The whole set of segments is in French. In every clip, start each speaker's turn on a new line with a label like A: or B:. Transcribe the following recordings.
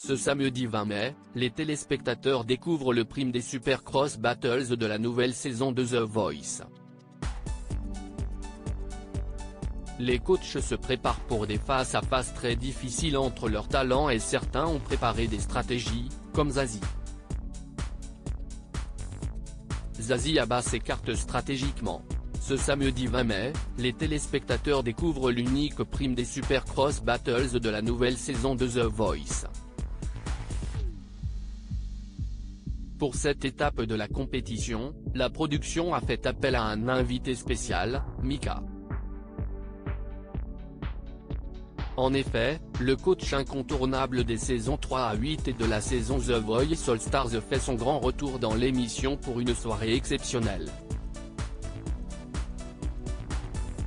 A: Ce samedi 20 mai, les téléspectateurs découvrent le prime des Supercross Battles de la nouvelle saison de The Voice. Les coachs se préparent pour des face-à-face très difficiles entre leurs talents et certains ont préparé des stratégies, comme Zazie. Zazie abat ses cartes stratégiquement. Ce samedi 20 mai, les téléspectateurs découvrent l'unique prime des Supercross Battles de la nouvelle saison de The Voice. Pour cette étape de la compétition, la production a fait appel à un invité spécial, Mika. En effet, le coach incontournable des saisons 3 à 8 et de la saison The Voice All Stars fait son grand retour dans l'émission pour une soirée exceptionnelle.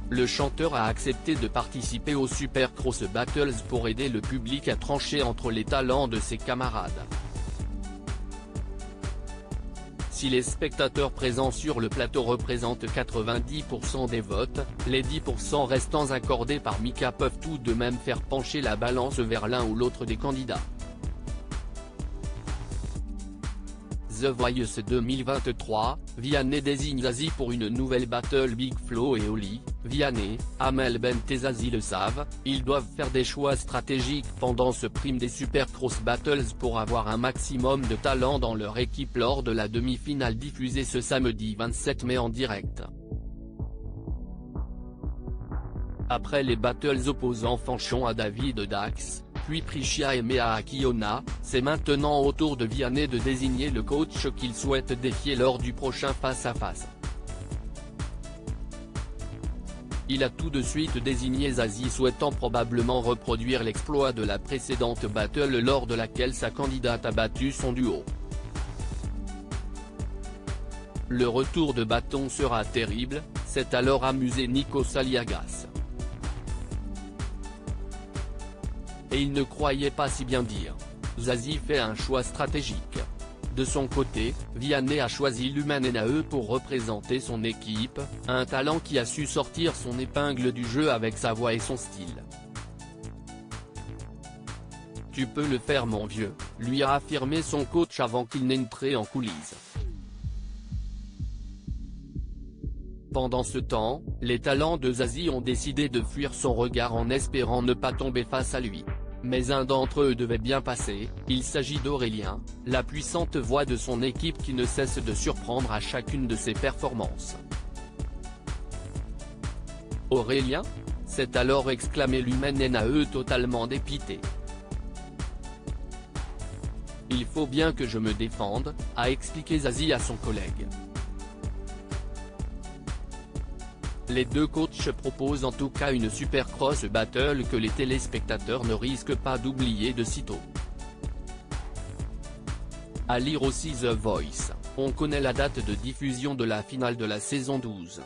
A: Le chanteur a accepté de participer aux Supercross Battles pour aider le public à trancher entre les talents de ses camarades. Si les spectateurs présents sur le plateau représentent 90% des votes, les 10% restants accordés par Mika peuvent tout de même faire pencher la balance vers l'un ou l'autre des candidats. The Voice 2023, Vianney désigne Zazie pour une nouvelle battle. Big Flo et Oli, Vianney, Amel Bent et Zazie le savent, ils doivent faire des choix stratégiques pendant ce prime des Supercross Battles pour avoir un maximum de talent dans leur équipe lors de la demi-finale diffusée ce samedi 27 mai en direct. Après les battles opposant Fanchon à David Dax, puis Priscilla et Mea à Kiona, c'est maintenant au tour de Vianney de désigner le coach qu'il souhaite défier lors du prochain face-à-face. Il a tout de suite désigné Zazie, souhaitant probablement reproduire l'exploit de la précédente battle lors de laquelle sa candidate a battu son duo. Le retour de bâton sera terrible, s'est alors amusé Nico Saliagas. Et il ne croyait pas si bien dire. Zazie fait un choix stratégique. De son côté, Vianney a choisi l'Humanenae pour représenter son équipe, un talent qui a su sortir son épingle du jeu avec sa voix et son style. Tu peux le faire mon vieux, lui a affirmé son coach avant qu'il n'entre en coulisses. Pendant ce temps, les talents de Zazie ont décidé de fuir son regard en espérant ne pas tomber face à lui. Mais un d'entre eux devait bien passer, il s'agit d'Aurélien, la puissante voix de son équipe qui ne cesse de surprendre à chacune de ses performances. Aurélien ? S'est alors exclamé l'Humanenae totalement dépité. Il faut bien que je me défende, a expliqué Zazie à son collègue. Les deux coachs proposent en tout cas une Supercross Battle que les téléspectateurs ne risquent pas d'oublier de sitôt. À lire aussi The Voice, on connaît la date de diffusion de la finale de la saison 12.